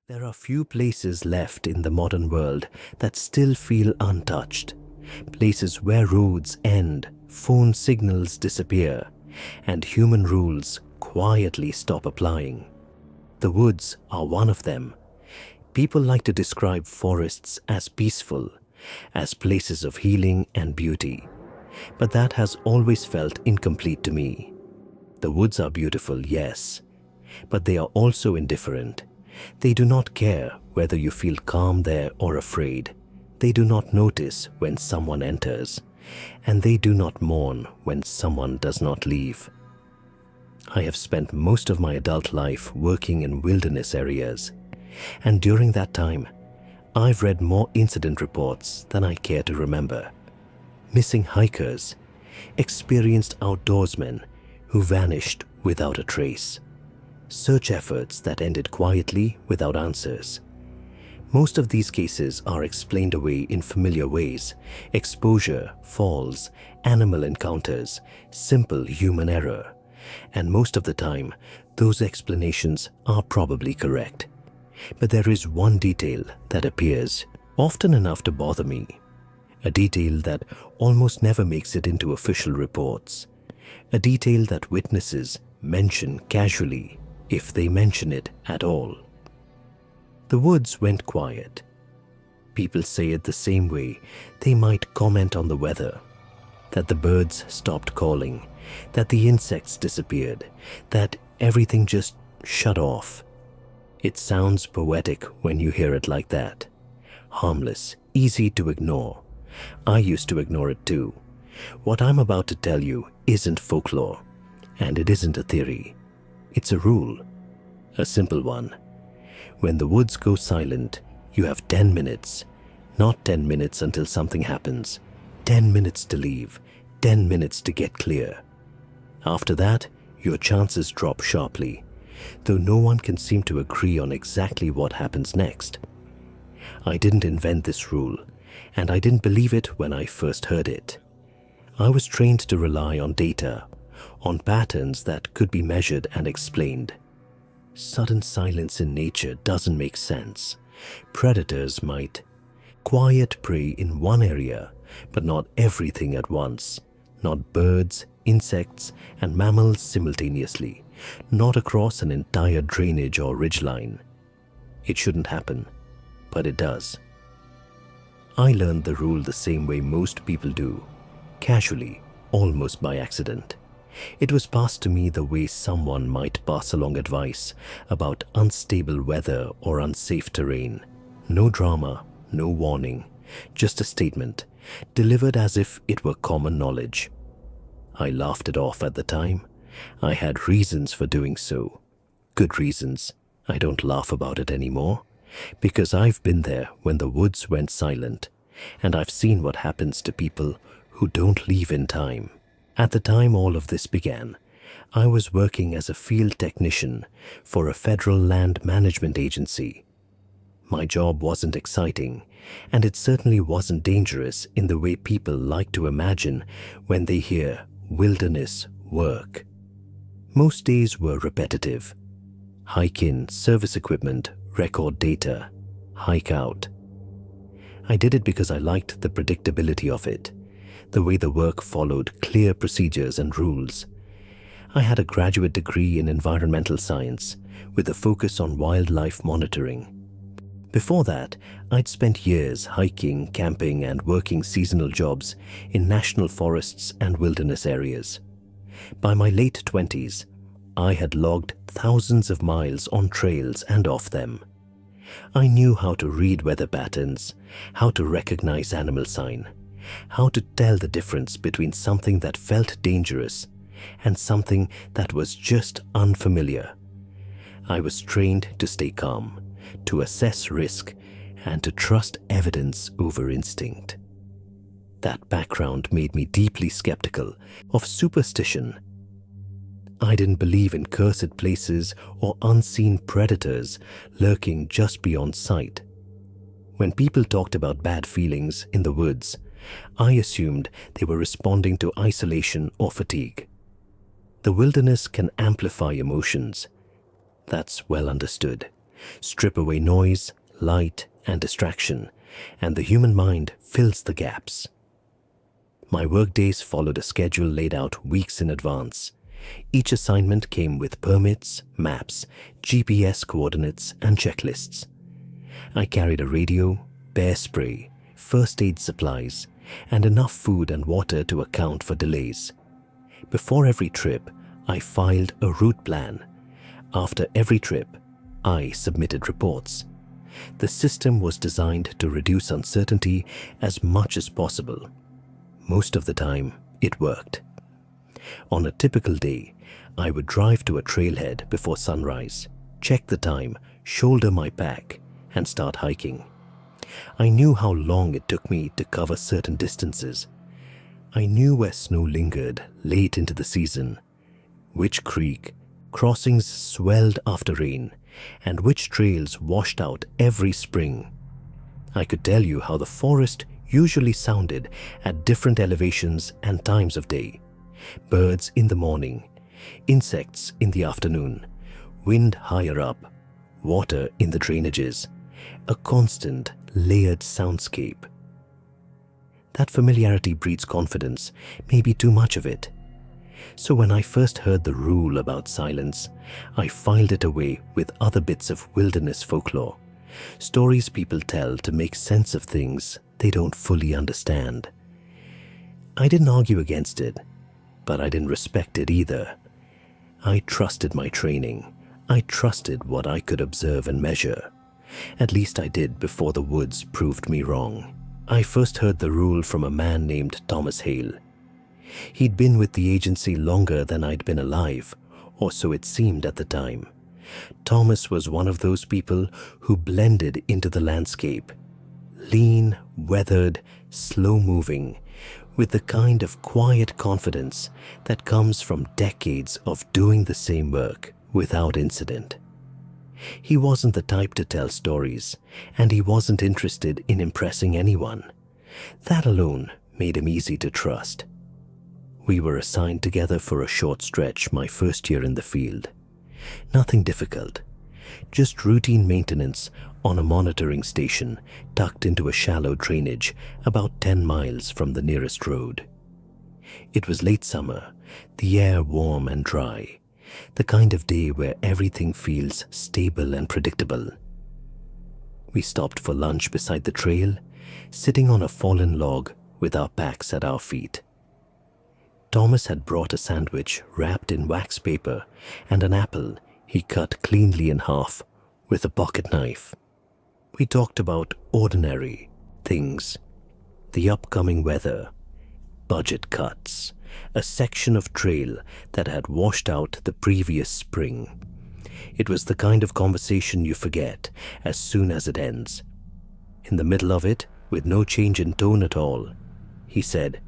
There are few places left in the modern world that still feel untouched. Places where roads end, phone signals disappear, and human rules quietly stop applying. The woods are one of them. People like to describe forests as peaceful, as places of healing and beauty. But that has always felt incomplete to me. The woods are beautiful, yes, but they are also indifferent. They do not care whether you feel calm there or afraid. They do not notice when someone enters, and they do not mourn when someone does not leave. I have spent most of my adult life working in wilderness areas, and during that time, I've read more incident reports than I care to remember. Missing hikers, experienced outdoorsmen who vanished without a trace, search efforts that ended quietly without answers. Most of these cases are explained away in familiar ways: exposure, falls, animal encounters, simple human error. And most of the time, those explanations are probably correct. But there is one detail that appears often enough to bother me. A detail that almost never makes it into official reports. A detail that witnesses mention casually, if they mention it at all. The woods went quiet. People say it the same way they might comment on the weather. That the birds stopped calling, that the insects disappeared, that everything just shut off. It sounds poetic when you hear it like that. Harmless, easy to ignore. I used to ignore it too. What I'm about to tell you isn't folklore, and it isn't a theory. It's a rule, a simple one. When the woods go silent, you have 10 minutes, not 10 minutes until something happens, 10 minutes to leave, 10 minutes to get clear. After that, your chances drop sharply, though no one can seem to agree on exactly what happens next. I didn't invent this rule, and I didn't believe it when I first heard it. I was trained to rely on data, on patterns that could be measured and explained. Sudden silence in nature doesn't make sense. Predators might. Quiet prey in one area, but not everything at once. Not birds, insects, and mammals simultaneously. Not across an entire drainage or ridgeline. It shouldn't happen, but it does. I learned the rule the same way most people do, casually, almost by accident. It was passed to me the way someone might pass along advice about unstable weather or unsafe terrain. No drama, no warning, just a statement, delivered as if it were common knowledge. I laughed it off at the time. I had reasons for doing so. Good reasons. I don't laugh about it anymore, because I've been there when the woods went silent, and I've seen what happens to people who don't leave in time. At the time all of this began, I was working as a field technician for a federal land management agency. My job wasn't exciting, and it certainly wasn't dangerous in the way people like to imagine when they hear wilderness work. Most days were repetitive. Hike in, service equipment, record data, hike out. I did it because I liked the predictability of it, the way the work followed clear procedures and rules. I had a graduate degree in environmental science with a focus on wildlife monitoring. Before that, I'd spent years hiking, camping, and working seasonal jobs in national forests and wilderness areas. By my late 20s, I had logged thousands of miles on trails and off them. I knew how to read weather patterns, how to recognize animal sign, how to tell the difference between something that felt dangerous and something that was just unfamiliar. I was trained to stay calm, to assess risk, and to trust evidence over instinct. That background made me deeply skeptical of superstition. I didn't believe in cursed places or unseen predators lurking just beyond sight. When people talked about bad feelings in the woods, I assumed they were responding to isolation or fatigue. The wilderness can amplify emotions. That's well understood. Strip away noise, light, and distraction, and the human mind fills the gaps. My workdays followed a schedule laid out weeks in advance. Each assignment came with permits, maps, GPS coordinates, and checklists. I carried a radio, bear spray, first aid supplies, and enough food and water to account for delays. Before every trip, I filed a route plan. After every trip, I submitted reports. The system was designed to reduce uncertainty as much as possible. Most of the time, it worked. On a typical day, I would drive to a trailhead before sunrise, check the time, shoulder my pack, and start hiking. I knew how long it took me to cover certain distances. I knew where snow lingered late into the season, which creek crossings swelled after rain, and which trails washed out every spring. I could tell you how the forest usually sounded at different elevations and times of day. Birds in the morning, insects in the afternoon, wind higher up, water in the drainages, a constant layered soundscape. That familiarity breeds confidence, maybe too much of it. So when I first heard the rule about silence, I filed it away with other bits of wilderness folklore, stories people tell to make sense of things they don't fully understand. I didn't argue against it, but I didn't respect it either. I trusted my training. I trusted what I could observe and measure. At least I did before the woods proved me wrong. I first heard the rule from a man named Thomas Hale. He'd been with the agency longer than I'd been alive, or so it seemed at the time. Thomas was one of those people who blended into the landscape. Lean, weathered, slow-moving, with the kind of quiet confidence that comes from decades of doing the same work without incident. He wasn't the type to tell stories, and he wasn't interested in impressing anyone. That alone made him easy to trust. We were assigned together for a short stretch my first year in the field. Nothing difficult, just routine maintenance on a monitoring station tucked into a shallow drainage about 10 miles from the nearest road. It was late summer, the air warm and dry, the kind of day where everything feels stable and predictable. We stopped for lunch beside the trail, sitting on a fallen log with our packs at our feet. Thomas had brought a sandwich wrapped in wax paper and an apple he cut cleanly in half with a pocket knife. We talked about ordinary things, the upcoming weather, budget cuts, a section of trail that had washed out the previous spring. It was the kind of conversation you forget as soon as it ends. In the middle of it, with no change in tone at all, he said,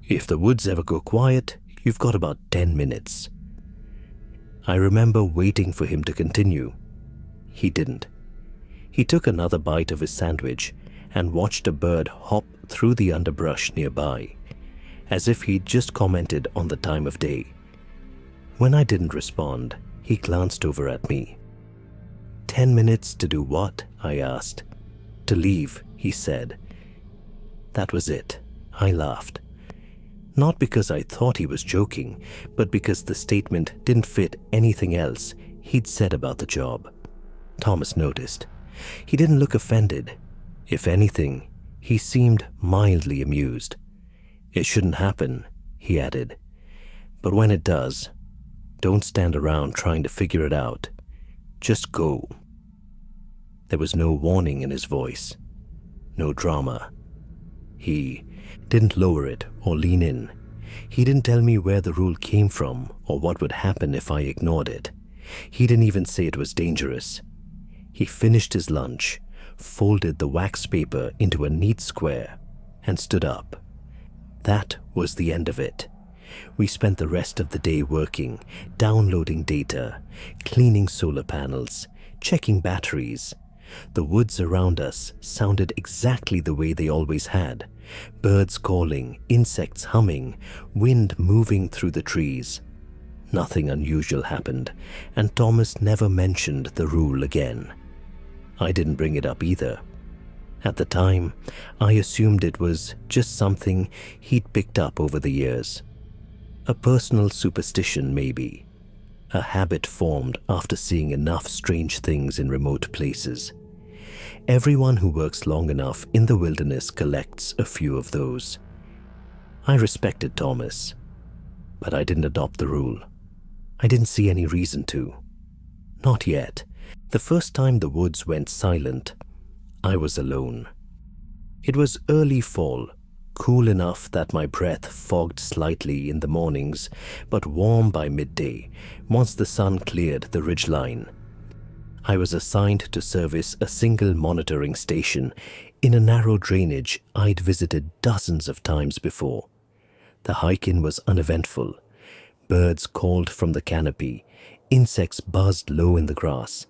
"If the woods ever go quiet, you've got about 10 minutes. I remember waiting for him to continue. He didn't. He took another bite of his sandwich and watched a bird hop through the underbrush nearby, as if he'd just commented on the time of day. When I didn't respond, he glanced over at me. 10 minutes to do what? I asked. To leave, he said. That was it. I laughed. Not because I thought he was joking, but because the statement didn't fit anything else he'd said about the job. Thomas noticed. He didn't look offended. If anything, he seemed mildly amused. It shouldn't happen, he added. But when it does, don't stand around trying to figure it out. Just go. There was no warning in his voice, no drama. He didn't lower it or lean in. He didn't tell me where the rule came from or what would happen if I ignored it. He didn't even say it was dangerous. He finished his lunch, folded the wax paper into a neat square, and stood up. That was the end of it. We spent the rest of the day working, downloading data, cleaning solar panels, checking batteries. The woods around us sounded exactly the way they always had. Birds calling, insects humming, wind moving through the trees. Nothing unusual happened, and Thomas never mentioned the rule again. I didn't bring it up either. At the time, I assumed it was just something he'd picked up over the years. A personal superstition, maybe. A habit formed after seeing enough strange things in remote places. Everyone who works long enough in the wilderness collects a few of those. I respected Thomas, but I didn't adopt the rule. I didn't see any reason to. Not yet. The first time the woods went silent, I was alone. It was early fall, cool enough that my breath fogged slightly in the mornings, but warm by midday once the sun cleared the ridgeline. I was assigned to service a single monitoring station in a narrow drainage I'd visited dozens of times before. The hike-in was uneventful. Birds called from the canopy, insects buzzed low in the grass,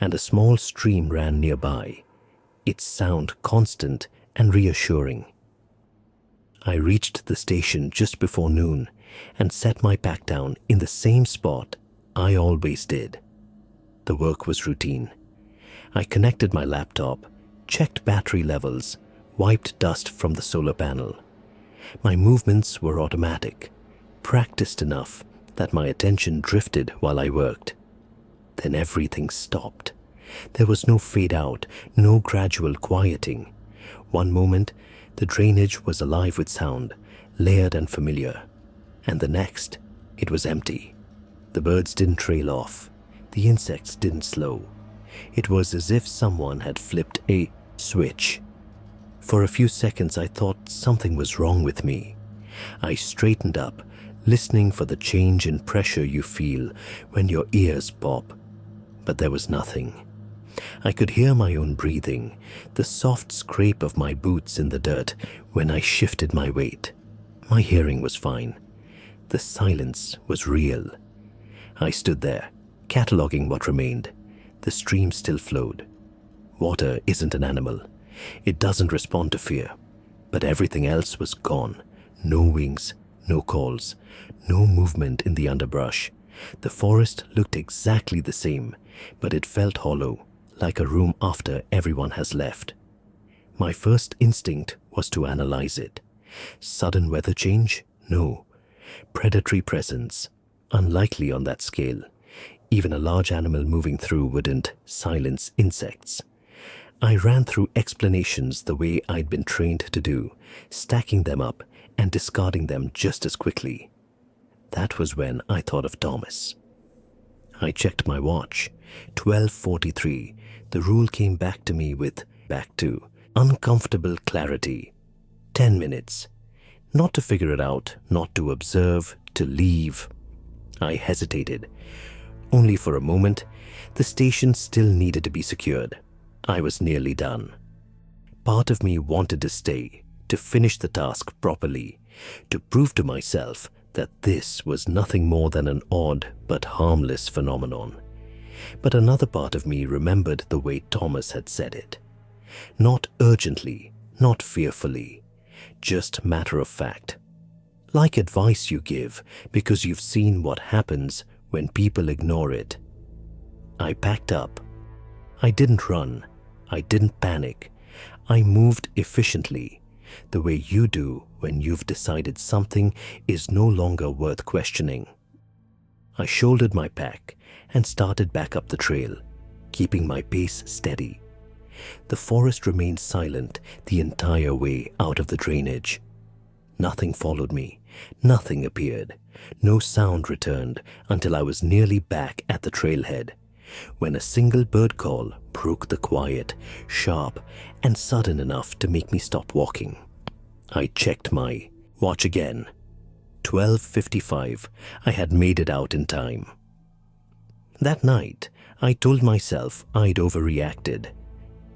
and a small stream ran nearby, its sound constant and reassuring. I reached the station just before noon and set my pack down in the same spot I always did. The work was routine. I connected my laptop, checked battery levels, wiped dust from the solar panel. My movements were automatic, practiced enough that my attention drifted while I worked. Then everything stopped. There was no fade out, no gradual quieting. One moment, the drainage was alive with sound, layered and familiar. And the next, it was empty. The birds didn't trail off. The insects didn't slow. It was as if someone had flipped a switch. For a few seconds, I thought something was wrong with me. I straightened up, listening for the change in pressure you feel when your ears pop. But there was nothing. I could hear my own breathing, the soft scrape of my boots in the dirt when I shifted my weight. My hearing was fine. The silence was real. I stood there, cataloging what remained. The stream still flowed. Water isn't an animal. It doesn't respond to fear. But everything else was gone. No wings, no calls, no movement in the underbrush. The forest looked exactly the same, but it felt hollow, like a room after everyone has left. My first instinct was to analyze it. Sudden weather change? No. Predatory presence? Unlikely on that scale. Even a large animal moving through wouldn't silence insects. I ran through explanations the way I'd been trained to do, stacking them up and discarding them just as quickly. That was when I thought of Thomas. I checked my watch. 12:43. The rule came back to me with uncomfortable clarity. 10 minutes. Not to figure it out, not to observe, to leave. I hesitated. Only for a moment. The station still needed to be secured. I was nearly done. Part of me wanted to stay, to finish the task properly, to prove to myself that this was nothing more than an odd but harmless phenomenon. But another part of me remembered the way Thomas had said it. Not urgently, not fearfully, just matter of fact. Like advice you give because you've seen what happens when people ignore it. I packed up. I didn't run. I didn't panic. I moved efficiently, the way you do when you've decided something is no longer worth questioning. I shouldered my pack and started back up the trail, keeping my pace steady. The forest remained silent the entire way out of the drainage. Nothing followed me. Nothing appeared. No sound returned until I was nearly back at the trailhead, when a single bird call broke the quiet, sharp and sudden enough to make me stop walking. I checked my watch again. 12:55. I had made it out in time. That night, I told myself I'd overreacted.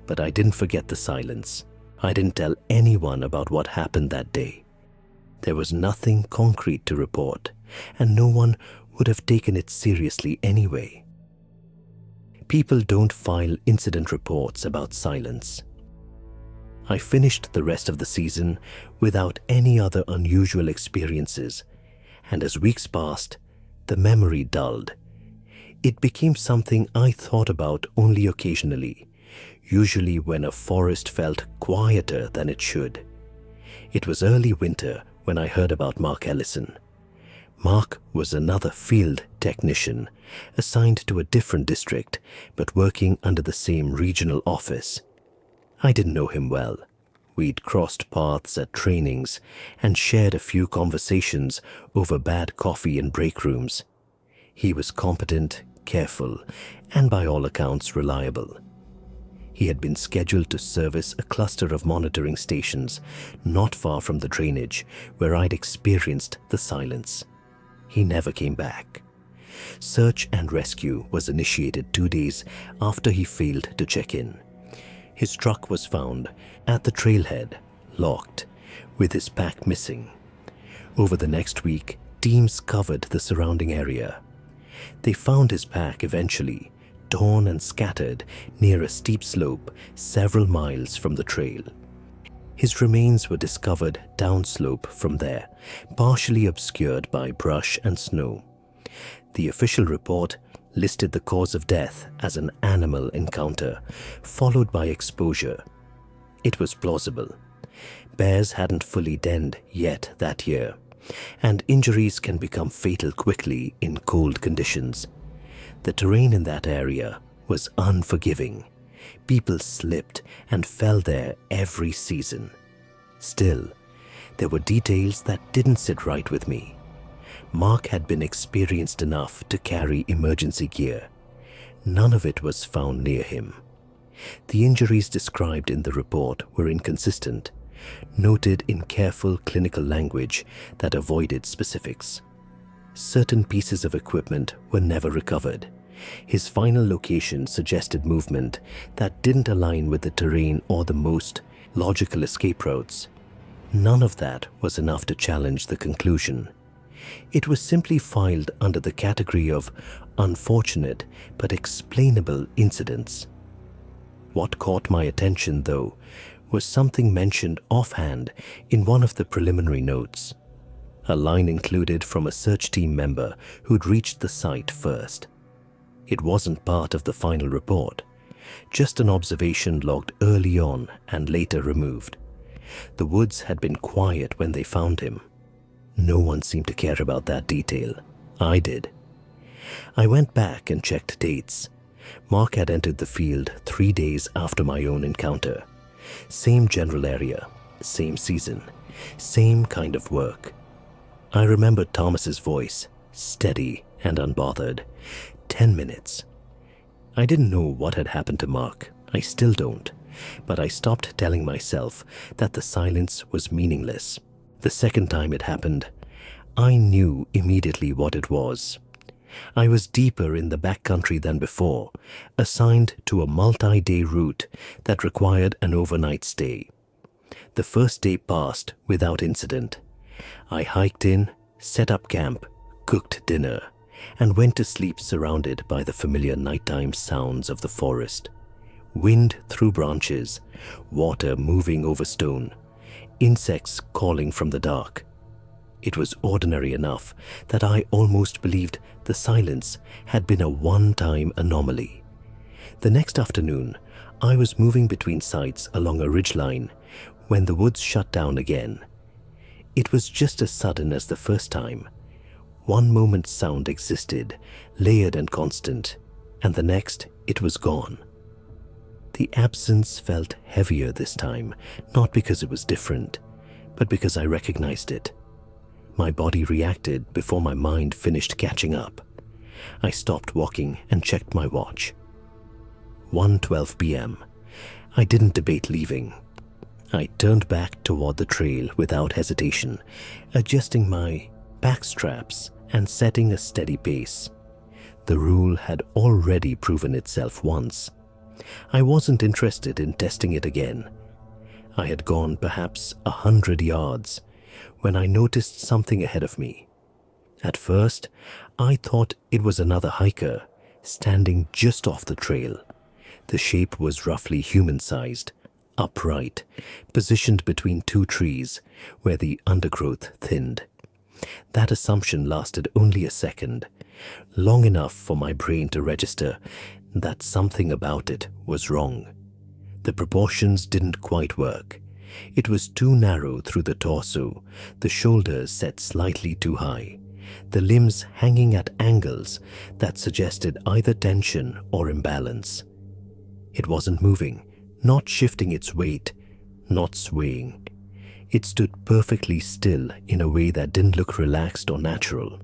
But I didn't forget the silence. I didn't tell anyone about what happened that day. There was nothing concrete to report, and no one would have taken it seriously anyway. People don't file incident reports about silence. I finished the rest of the season without any other unusual experiences, and as weeks passed, the memory dulled. It became something I thought about only occasionally, usually when a forest felt quieter than it should. It was early winter when I heard about Mark Ellison. Mark was another field technician, assigned to a different district, but working under the same regional office. I didn't know him well. We'd crossed paths at trainings and shared a few conversations over bad coffee in break rooms. He was competent, careful, and by all accounts reliable. He had been scheduled to service a cluster of monitoring stations not far from the drainage where I'd experienced the silence. He never came back. Search and rescue was initiated 2 days after he failed to check in. His truck was found at the trailhead, locked, with his pack missing. Over the next week, teams covered the surrounding area. They found his pack eventually, torn and scattered near a steep slope several miles from the trail. His remains were discovered downslope from there, partially obscured by brush and snow. The official report listed the cause of death as an animal encounter, followed by exposure. It was plausible. Bears hadn't fully denned yet that year, and injuries can become fatal quickly in cold conditions. The terrain in that area was unforgiving. People slipped and fell there every season. Still, there were details that didn't sit right with me. Mark had been experienced enough to carry emergency gear. None of it was found near him. The injuries described in the report were inconsistent, noted in careful clinical language that avoided specifics. Certain pieces of equipment were never recovered. His final location suggested movement that didn't align with the terrain or the most logical escape routes. None of that was enough to challenge the conclusion. It was simply filed under the category of unfortunate but explainable incidents. What caught my attention, though, was something mentioned offhand in one of the preliminary notes. A line included from a search team member who'd reached the site first. It wasn't part of the final report, just an observation logged early on and later removed. The woods had been quiet when they found him. No one seemed to care about that detail. I did. I went back and checked dates. Mark had entered the field 3 days after my own encounter. Same general area, same season, same kind of work. I remembered Thomas's voice, steady and unbothered. 10 minutes. I didn't know what had happened to Mark. I still don't. But I stopped telling myself that the silence was meaningless. The second time it happened, I knew immediately what it was. I was deeper in the backcountry than before, assigned to a multi-day route that required an overnight stay. The first day passed without incident. I hiked in, set up camp, cooked dinner, and went to sleep surrounded by the familiar nighttime sounds of the forest. Wind through branches, water moving over stone, insects calling from the dark. It was ordinary enough that I almost believed the silence had been a one-time anomaly. The next afternoon, I was moving between sites along a ridgeline when the woods shut down again. It was just as sudden as the first time. One moment sound existed, layered and constant, and the next it was gone. The absence felt heavier this time, not because it was different, but because I recognized it. My body reacted before my mind finished catching up. I stopped walking and checked my watch. 1:12 p.m. I didn't debate leaving. I turned back toward the trail without hesitation, adjusting my back straps and setting a steady pace. The rule had already proven itself once. I wasn't interested in testing it again. I had gone perhaps 100 yards when I noticed something ahead of me. At first, I thought it was another hiker standing just off the trail. The shape was roughly human-sized, upright, positioned between two trees where the undergrowth thinned. That assumption lasted only a second, long enough for my brain to register that something about it was wrong. The proportions didn't quite work. It was too narrow through the torso, the shoulders set slightly too high, the limbs hanging at angles that suggested either tension or imbalance. It wasn't moving, not shifting its weight, not swaying. It stood perfectly still in a way that didn't look relaxed or natural.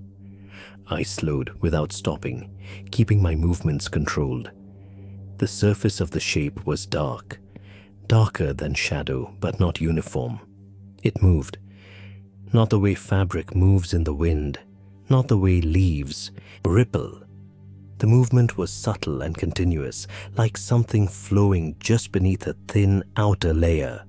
I slowed without stopping, keeping my movements controlled. The surface of the shape was dark, darker than shadow, but not uniform. It moved, not the way fabric moves in the wind, not the way leaves ripple. The movement was subtle and continuous, like something flowing just beneath a thin outer layer.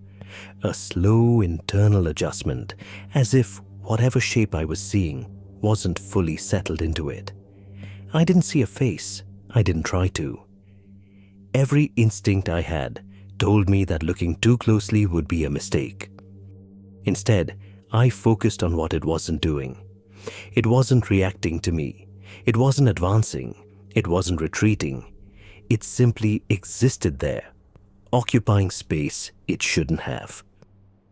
A slow internal adjustment, as if whatever shape I was seeing wasn't fully settled into it. I didn't see a face. I didn't try to. Every instinct I had told me that looking too closely would be a mistake. Instead, I focused on what it wasn't doing. It wasn't reacting to me. It wasn't advancing. It wasn't retreating. It simply existed there, occupying space it shouldn't have.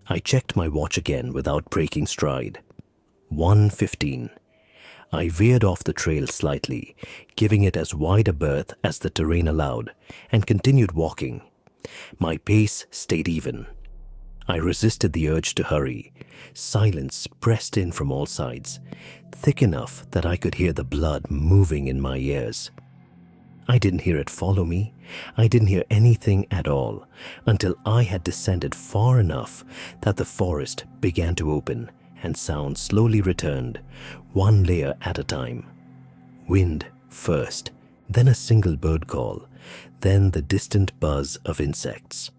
I checked my watch again without breaking stride. 1:15. I veered off the trail slightly, giving it as wide a berth as the terrain allowed, and continued walking. My pace stayed even. I resisted the urge to hurry. Silence pressed in from all sides, thick enough that I could hear the blood moving in my ears. I didn't hear it follow me. I didn't hear anything at all until I had descended far enough that the forest began to open and sound slowly returned, one layer at a time. Wind first, then a single bird call, then the distant buzz of insects.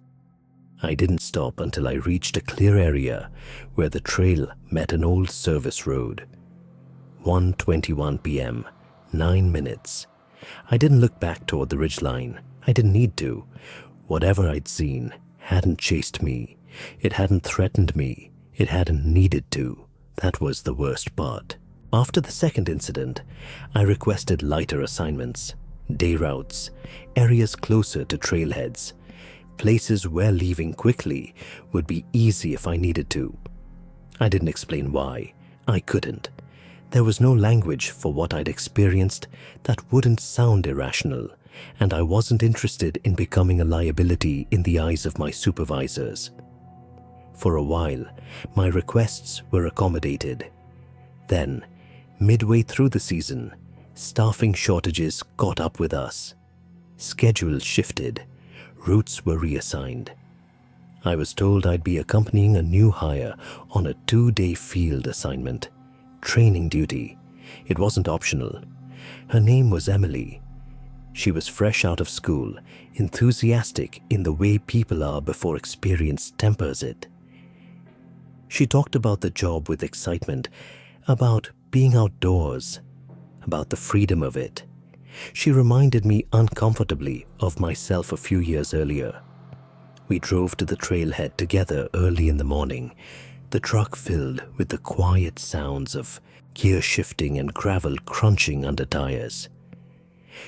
I didn't stop until I reached a clear area where the trail met an old service road. 1:21 p.m., 9 minutes. I didn't look back toward the ridgeline. I didn't need to. Whatever I'd seen hadn't chased me. It hadn't threatened me. It hadn't needed to. That was the worst part. After the second incident, I requested lighter assignments, day routes, areas closer to trailheads, places where leaving quickly would be easy if I needed to. I didn't explain why. I couldn't. There was no language for what I'd experienced that wouldn't sound irrational, and I wasn't interested in becoming a liability in the eyes of my supervisors. For a while, my requests were accommodated. Then, midway through the season, staffing shortages caught up with us. Schedules shifted. Routes were reassigned. I was told I'd be accompanying a new hire on a 2-day field assignment. Training duty. It wasn't optional. Her name was Emily. She was fresh out of school, enthusiastic in the way people are before experience tempers it. She talked about the job with excitement, about being outdoors, about the freedom of it. She reminded me uncomfortably of myself a few years earlier. We drove to the trailhead together early in the morning, the truck filled with the quiet sounds of gear shifting and gravel crunching under tires.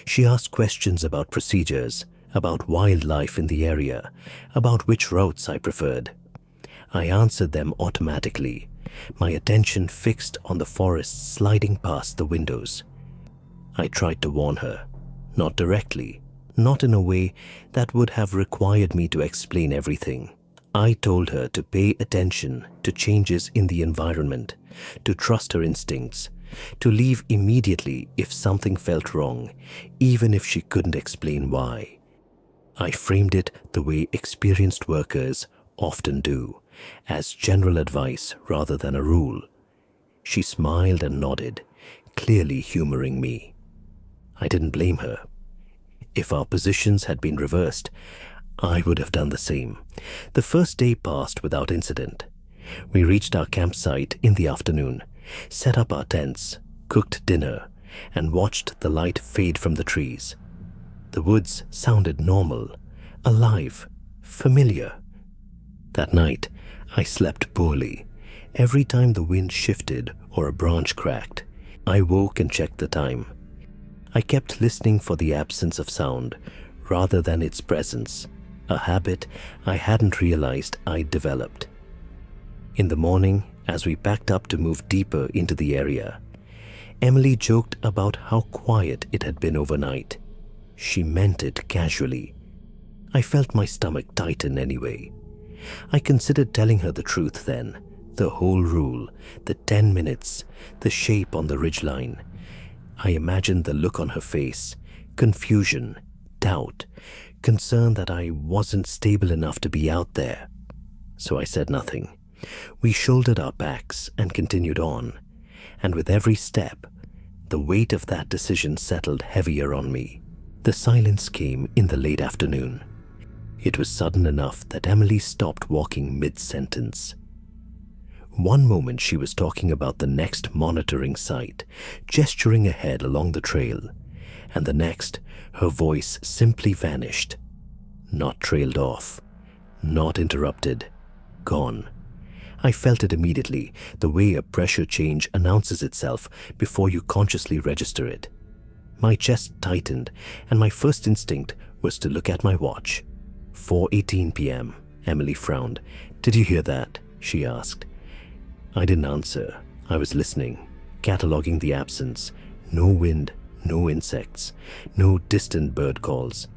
She asked questions about procedures, about wildlife in the area, about which routes I preferred. I answered them automatically, my attention fixed on the forest sliding past the windows. I tried to warn her, not directly, not in a way that would have required me to explain everything. I told her to pay attention to changes in the environment, to trust her instincts, to leave immediately if something felt wrong, even if she couldn't explain why. I framed it the way experienced workers often do, as general advice rather than a rule. She smiled and nodded, clearly humoring me. I didn't blame her. If our positions had been reversed, I would have done the same. The first day passed without incident. We reached our campsite in the afternoon, set up our tents, cooked dinner, and watched the light fade from the trees. The woods sounded normal, alive, familiar. That night, I slept poorly, Every time the wind shifted or a branch cracked, I woke and checked the time. I kept listening for the absence of sound rather than its presence, a habit I hadn't realized I'd developed. In the morning, as we packed up to move deeper into the area, Emily joked about how quiet it had been overnight. She meant it casually. I felt my stomach tighten anyway. I considered telling her the truth then, the whole rule, the 10 minutes, the shape on the ridgeline. I imagined the look on her face, confusion, doubt, concern that I wasn't stable enough to be out there. So I said nothing. We shouldered our packs and continued on, and with every step, the weight of that decision settled heavier on me. The silence came in the late afternoon. It was sudden enough that Emily stopped walking mid-sentence. One moment she was talking about the next monitoring site, gesturing ahead along the trail, and the next, her voice simply vanished. Not trailed off, not interrupted, gone. I felt it immediately, the way a pressure change announces itself before you consciously register it. My chest tightened, and my first instinct was to look at my watch. 4:18 p.m. Emily frowned. "Did you hear that?" she asked. I didn't answer. I was listening, cataloging the absence. No wind, no insects, no distant bird calls.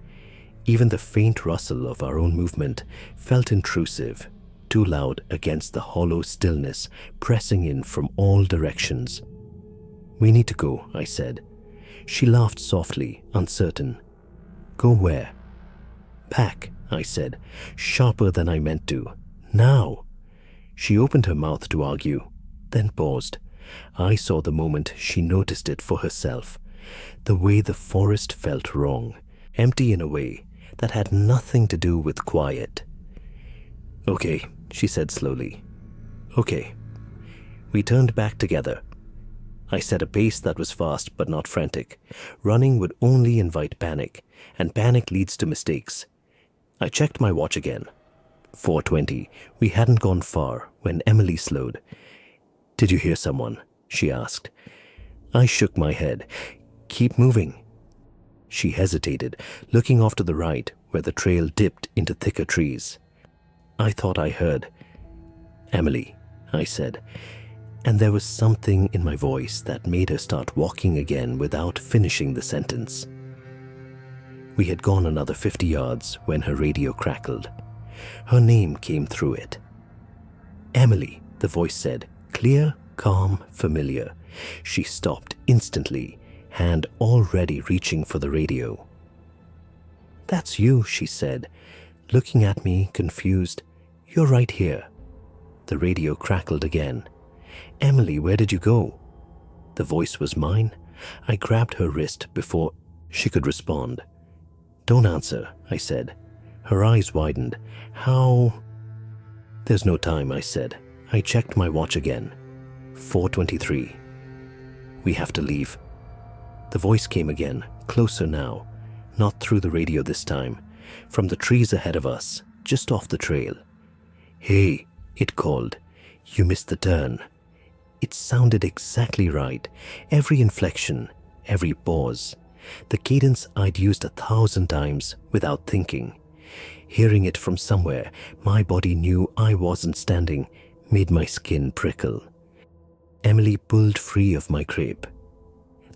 Even the faint rustle of our own movement felt intrusive, too loud against the hollow stillness pressing in from all directions. "We need to go," I said. She laughed softly, uncertain. "Go where?" "Back," I said, sharper than I meant to. "Now." She opened her mouth to argue, then paused. I saw the moment she noticed it for herself. The way the forest felt wrong, empty in a way that had nothing to do with quiet. "Okay," she said slowly. "Okay." We turned back together. I set a pace that was fast but not frantic. Running would only invite panic, and panic leads to mistakes. I checked my watch again. 4:20. We hadn't gone far when Emily slowed. "Did you hear someone?" she asked. I shook my head. "Keep moving." She hesitated, looking off to the right where the trail dipped into thicker trees. I thought I heard. "Emily," I said, and there was something in my voice that made her start walking again without finishing the sentence. We had gone another 50 yards when her radio crackled. Her name came through it. "Emily," the voice said, clear, calm, familiar. She stopped instantly, hand already reaching for the radio. "That's you," she said, looking at me, confused. "You're right here." The radio crackled again. "Emily, where did you go?" The voice was mine. I grabbed her wrist before she could respond. "Don't answer," I said. Her eyes widened. "How?" "There's no time," I said. I checked my watch again. 4:23. "We have to leave." The voice came again, closer now, not through the radio this time, from the trees ahead of us, just off the trail. "Hey," it called. "You missed the turn." It sounded exactly right, every inflection, every pause, the cadence I'd used 1,000 times without thinking. Hearing it from somewhere my body knew I wasn't standing made my skin prickle. Emily pulled free of my crepe.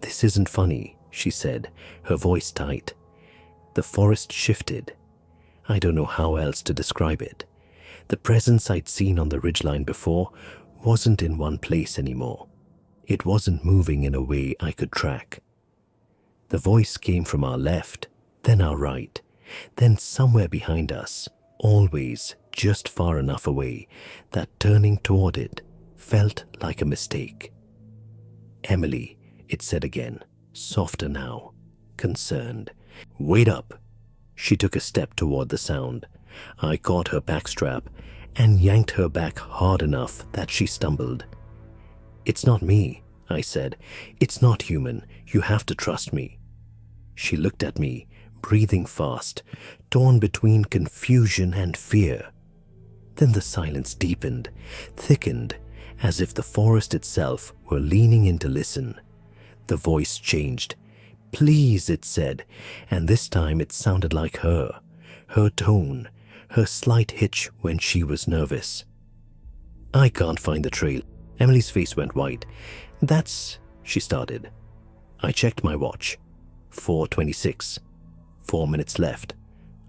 "This isn't funny," she said, her voice tight. The forest shifted. I don't know how else to describe it. The presence I'd seen on the ridgeline before wasn't in one place anymore. It wasn't moving in a way I could track. The voice came from our left, then our right, then somewhere behind us, always just far enough away that turning toward it felt like a mistake. "Emily," it said again, softer now, concerned. "Wait up." She took a step toward the sound. I caught her backstrap and yanked her back hard enough that she stumbled. "It's not me," I said. "It's not human. You have to trust me." She looked at me, breathing fast, torn between confusion and fear. Then the silence deepened, thickened, as if the forest itself were leaning in to listen. The voice changed. "Please," it said, and this time it sounded like her tone, her slight hitch when she was nervous. "I can't find the trail." Emily's face went white. "That's," she started. I checked my watch. 4:26. 4 minutes left.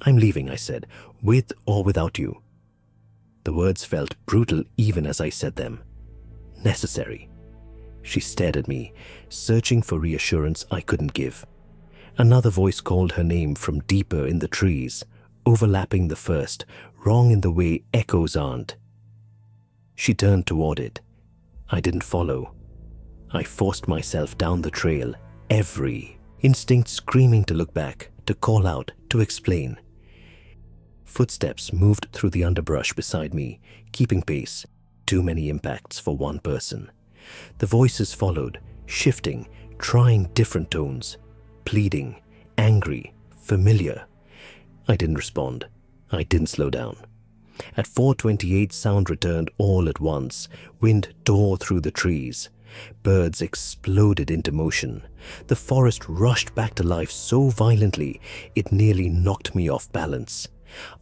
"I'm leaving," I said, "with or without you." The words felt brutal even as I said them. Necessary. She stared at me, searching for reassurance I couldn't give. Another voice called her name from deeper in the trees, overlapping the first, wrong in the way echoes aren't. She turned toward it. I didn't follow. I forced myself down the trail, every instinct screaming to look back, to call out, to explain. Footsteps moved through the underbrush beside me, keeping pace. Too many impacts for one person. The voices followed, shifting, trying different tones. Pleading, angry, familiar. I didn't respond. I didn't slow down. At 4:28, sound returned all at once. Wind tore through the trees. Birds exploded into motion. The forest rushed back to life so violently it nearly knocked me off balance.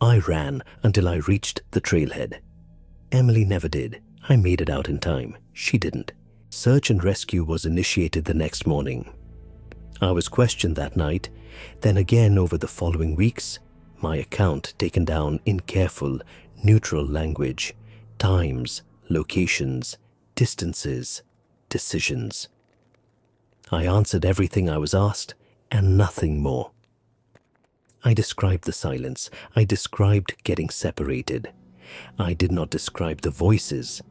I ran until I reached the trailhead. Emily never did. I made it out in time. She didn't. Search and rescue was initiated the next morning. I was questioned that night, then again over the following weeks, my account taken down in careful, neutral language, times, locations, distances, decisions. I answered everything I was asked and nothing more. I described the silence. I described getting separated. I did not describe the voices.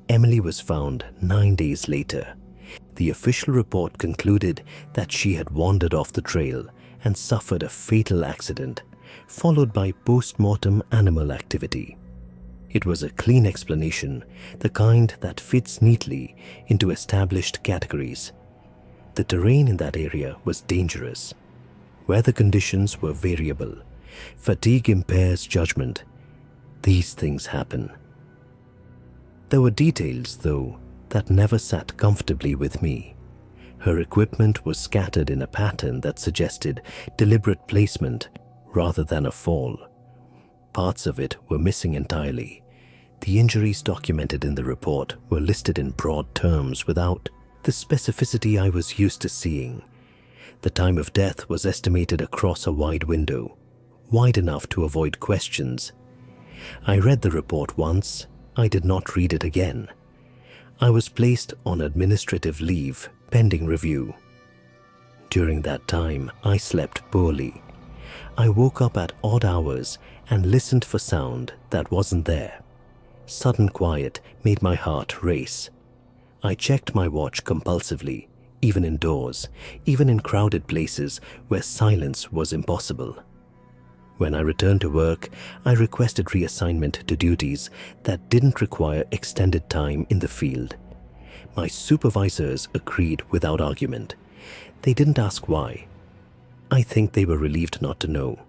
Emily was found 9 days later. The official report concluded that she had wandered off the trail and suffered a fatal accident, followed by post-mortem animal activity. It was a clean explanation, the kind that fits neatly into established categories. The terrain in that area was dangerous. Weather conditions were variable. Fatigue impairs judgment. These things happen. There were details, though, that never sat comfortably with me. Her equipment was scattered in a pattern that suggested deliberate placement rather than a fall. Parts of it were missing entirely. The injuries documented in the report were listed in broad terms without the specificity I was used to seeing. The time of death was estimated across a wide window, wide enough to avoid questions. I read the report once. I did not read it again. I was placed on administrative leave pending review. During that time, I slept poorly. I woke up at odd hours and listened for sound that wasn't there. Sudden quiet made my heart race. I checked my watch compulsively, even indoors, even in crowded places where silence was impossible. When I returned to work, I requested reassignment to duties that didn't require extended time in the field. My supervisors agreed without argument. They didn't ask why. I think they were relieved not to know.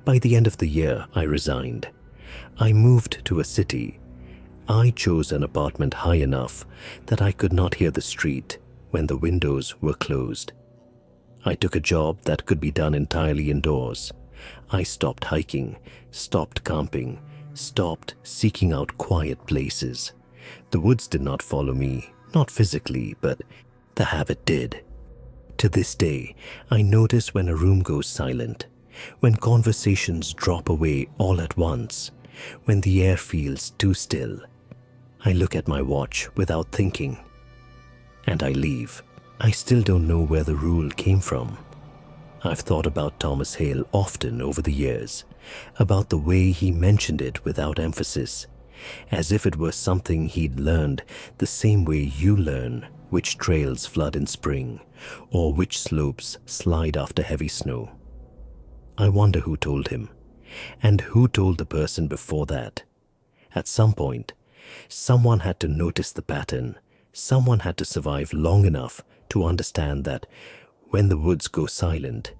By the end of the year, I resigned. I moved to a city. I chose an apartment high enough that I could not hear the street when the windows were closed. I took a job that could be done entirely indoors. I stopped hiking, stopped camping, stopped seeking out quiet places. The woods did not follow me, not physically, but the habit did. To this day, I notice when a room goes silent, when conversations drop away all at once, when the air feels too still. I look at my watch without thinking, and I leave. I still don't know where the rule came from. I've thought about Thomas Hale often over the years, about the way he mentioned it without emphasis, as if it were something he'd learned the same way you learn which trails flood in spring or which slopes slide after heavy snow. I wonder who told him, and who told the person before that. At some point, someone had to notice the pattern. Someone had to survive long enough to understand that when the woods go silent,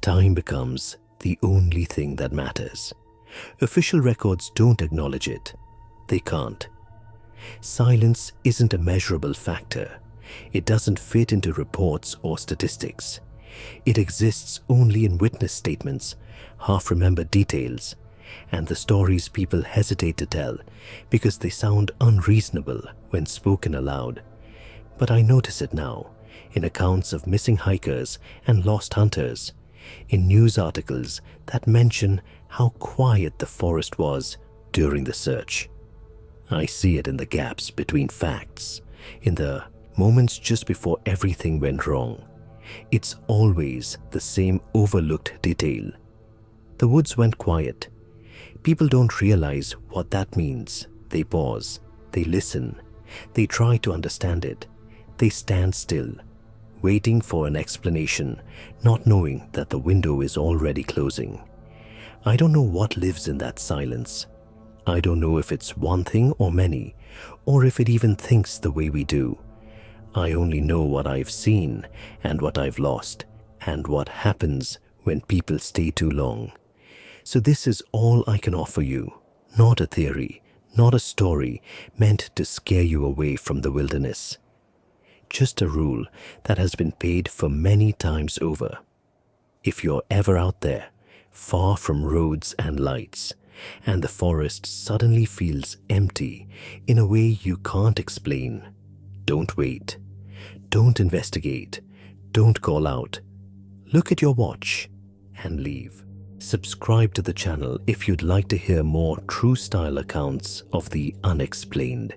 time becomes the only thing that matters. Official records don't acknowledge it. They can't. Silence isn't a measurable factor. It doesn't fit into reports or statistics. It exists only in witness statements, half-remembered details, and the stories people hesitate to tell because they sound unreasonable when spoken aloud. But I notice it now in accounts of missing hikers and lost hunters, in news articles that mention how quiet the forest was during the search. I see it in the gaps between facts, in the moments just before everything went wrong. It's always the same overlooked detail. The woods went quiet. People don't realize what that means. They pause, they listen, they try to understand it. They stand still, waiting for an explanation, not knowing that the window is already closing. I don't know what lives in that silence. I don't know if it's one thing or many, or if it even thinks the way we do. I only know what I've seen and what I've lost, and what happens when people stay too long. So this is all I can offer you, not a theory, not a story meant to scare you away from the wilderness. Just a rule that has been paid for many times over. If you're ever out there, far from roads and lights, and the forest suddenly feels empty in a way you can't explain, don't wait. Don't investigate. Don't call out. Look at your watch and leave. Subscribe to the channel if you'd like to hear more true style accounts of the unexplained.